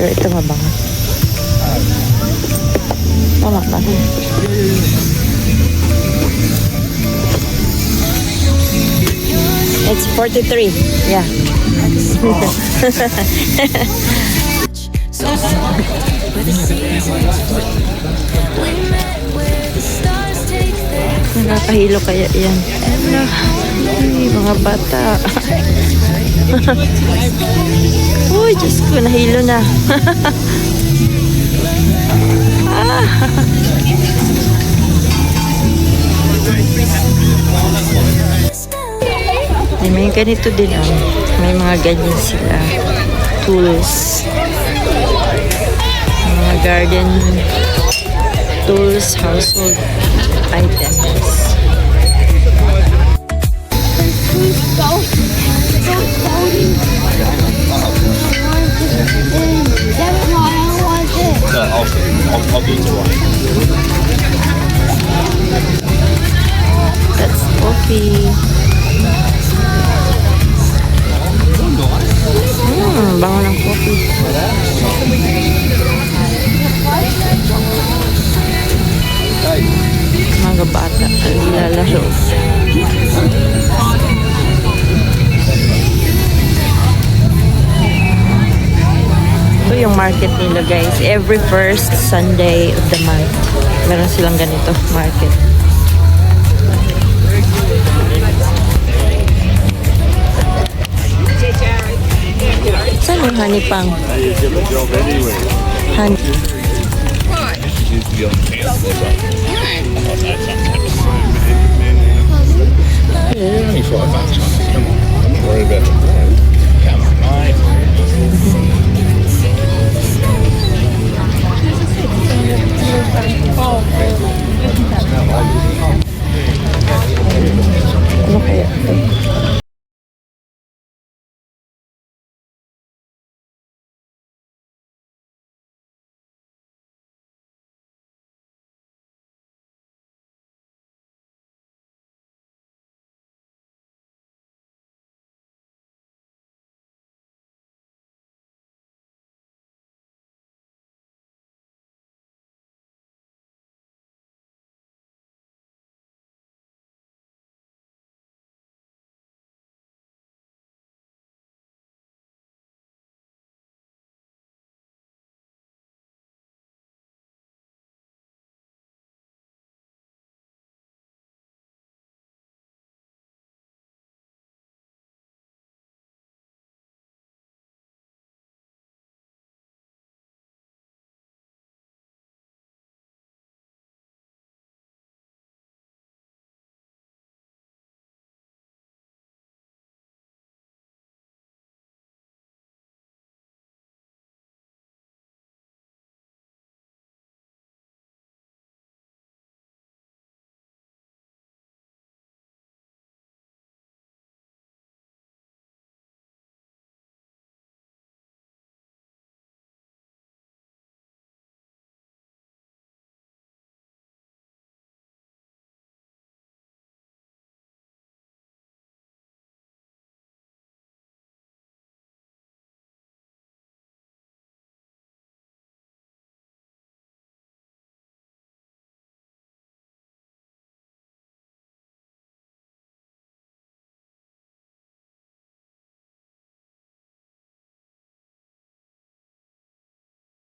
Pero ito mabango. Tama ba? It's 43. Yeah. Nakakahilo kaya yan. Ano? Ay, mga bata. Uy, Diyos ko, nahilo na. May ganito din may mga ganyan sila. Tools. Mga garden tools, household items. I'll get to one. That's coffee. Bango ng coffee. Mga bata ang nilalaro. Ito yung market nila, guys. Every first Sunday of the month, meron silang ganito market. Saan yung honey pang? Honey. Yeah, only $5. Come on, don't worry about it. Come on, mate. Ano kaya ito?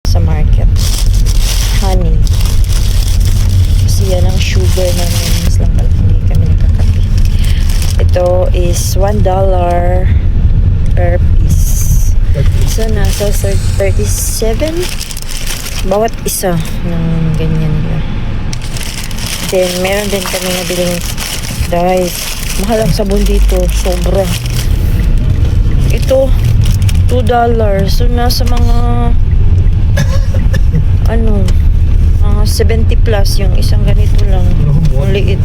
Sa market. Honey. Kasi yan ang sugar namin. Mas lang pala hindi kami nakakapi. Ito is $1 per piece. So, nasa 37 bawat isa ng ganyan nila. Then, meron din kami nabiling guys. Mahal ang sabon dito. Sobra. Ito, $2. So, nasa mga ano, 70 plus yung isang ganito lang. Ang liit.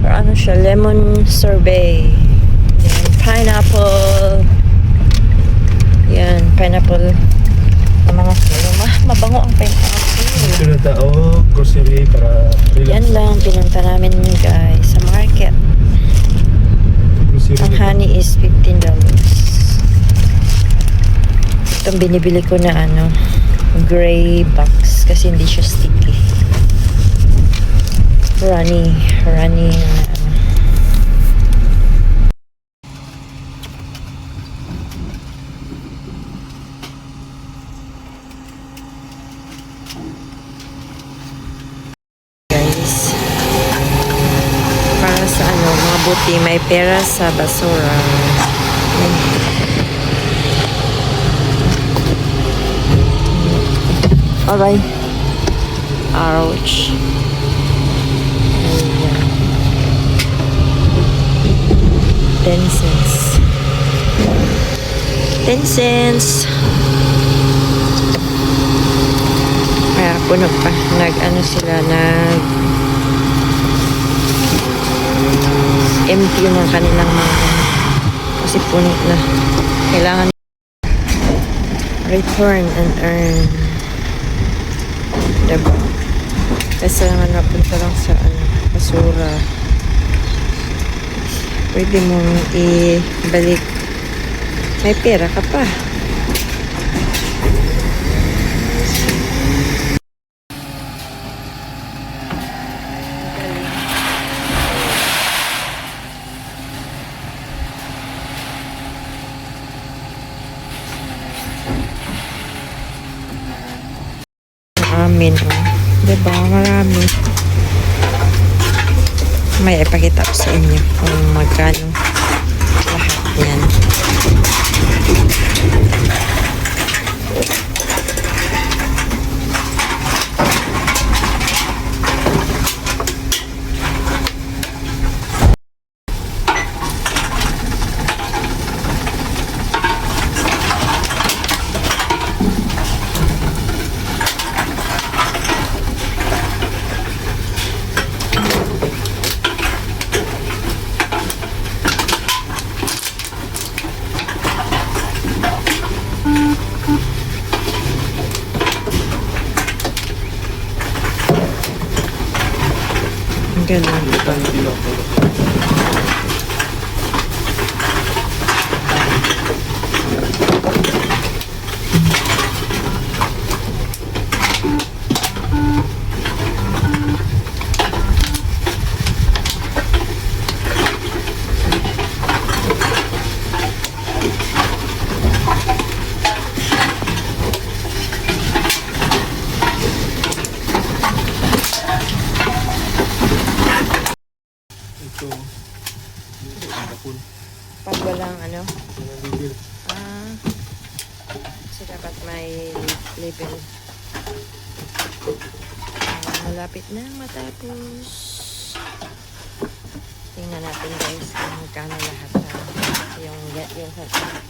Or ano siya, lemon sorbet. Yan, pineapple. Yan, pineapple. Ang mga mabango ang pineapple. Ito na tao, grocery para Yan lang, pinunta namin guys sa market. Ang honey is $15. Itong binibili ko na ano, gray box kasi hindi siya sticky. Runny na ano. Guys, para sa ano, mga buti may pera sa basura. Alright. Ouch. Ayan. 10 cents. 10 cents. Kaya puno pa. Nag-ano sila, empty ng kanilang mga kasi puno na. Kailangan return and earn. Diba? Kasi naman napunta lang sa ano, basura. Pwede mong ibalik. May pera ka pa. Amin, oh. Diba? Marami. May ipakita ko sa inyo kung magkano lahat yan. Ganun. Ito. Kapun. Pag walang ano, Walang bibir. kasi dapat may label. Malapit na matapos. Tingnan natin guys kung magkano lahat yung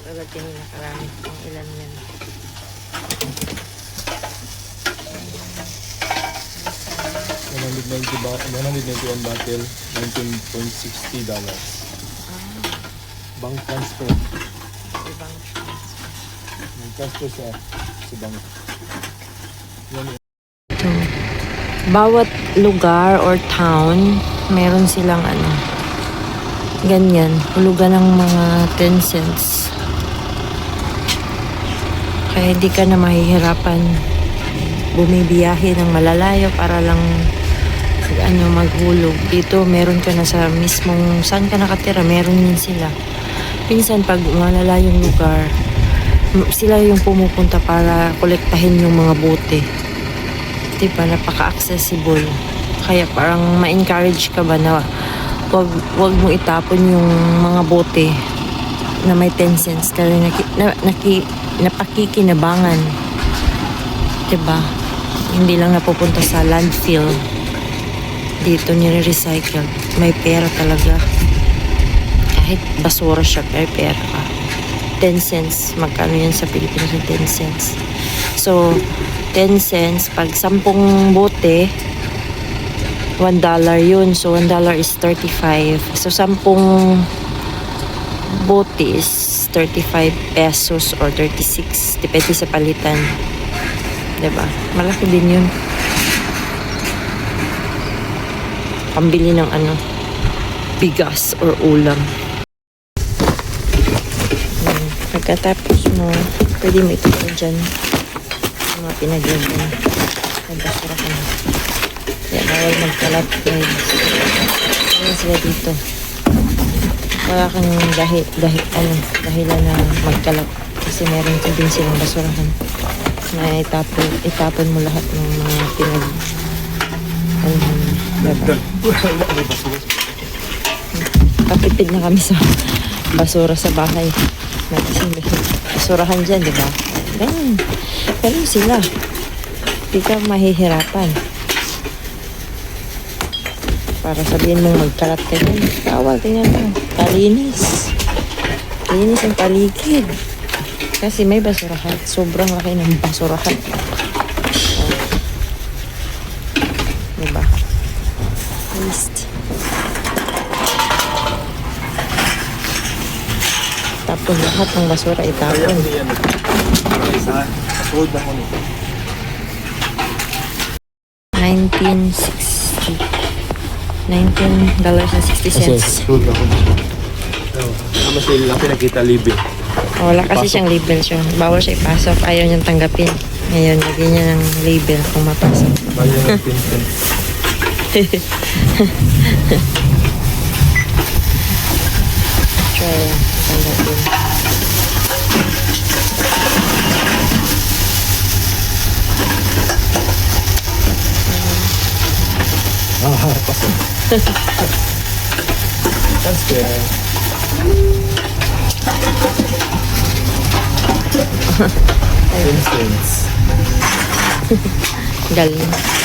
tulad din yung nakarami kung ilan yan. 191 bottle, $19.60. Bank transfer. Ibang transfer. Nag-transfer sa bank. Yan. So, bawat lugar or town, meron silang ano, ganyan, hulugan ng mga 10 cents. Kaya di ka na mahihirapan bumibiyahe ng malalayo para lang ano maghulog. Dito meron ka na sa mismong saan ka nakatira, meron din sila. Pinsan pag malalayong lugar, sila yung pumupunta para kolektahin yung mga bote. Diba, napaka-accessible. Kaya parang ma-encourage ka ba na wag mo itapon yung mga bote na may 10 cents kasi napakikinabangan. Diba? Hindi lang napupunta sa landfill. Dito nire-recycle. May pera talaga. Kahit basura siya, may pera ka. 10 cents. Magkano yan sa Pilipinas yung 10 cents? So, 10 cents. Pag 10 bote, $1 yun. So, $1 is 35. So, 10 bote is 35 pesos or 36. Depende sa palitan. Diba? Malaki din yun. Pambili ng ano, bigas or ulam. Pagkatapos mo Pwede mo itapon dyan. Yung mga pinaglagyan. Ang basura ka na. Kaya bawal magkalat guys. Ayan sila dito. Wala kang dahilan na magkalat. Kasi meron din silang basurahan. Na itapon mo lahat ng mga diba? Kapitid na kami sa basura sa bahay. Basurahan dyan, di ba? Ganun. Ganun sila. Hindi ka mahihirapan. Para sabihin mong magkalat ka dyan. Bawal, tingnan mo. Kalinis. Linis ang paligid. Kasi may basurahan. Sobrang laki ng basurahan. Diba? Waste. Tapos lahat ng basura itapon. Sold ako nito. 1960. $19.60. Sold ako nito. Tama sila lang pinakita libre. Wala kasi siyang label siya. Bawal siya ipasok. Ayaw niyang tanggapin. Ngayon, lagyan niya ng label kung mapasok. Bayan ng pinsan. Try lang. Tanggapin. Pasok. Transfer. Ayun. Instance. Galing.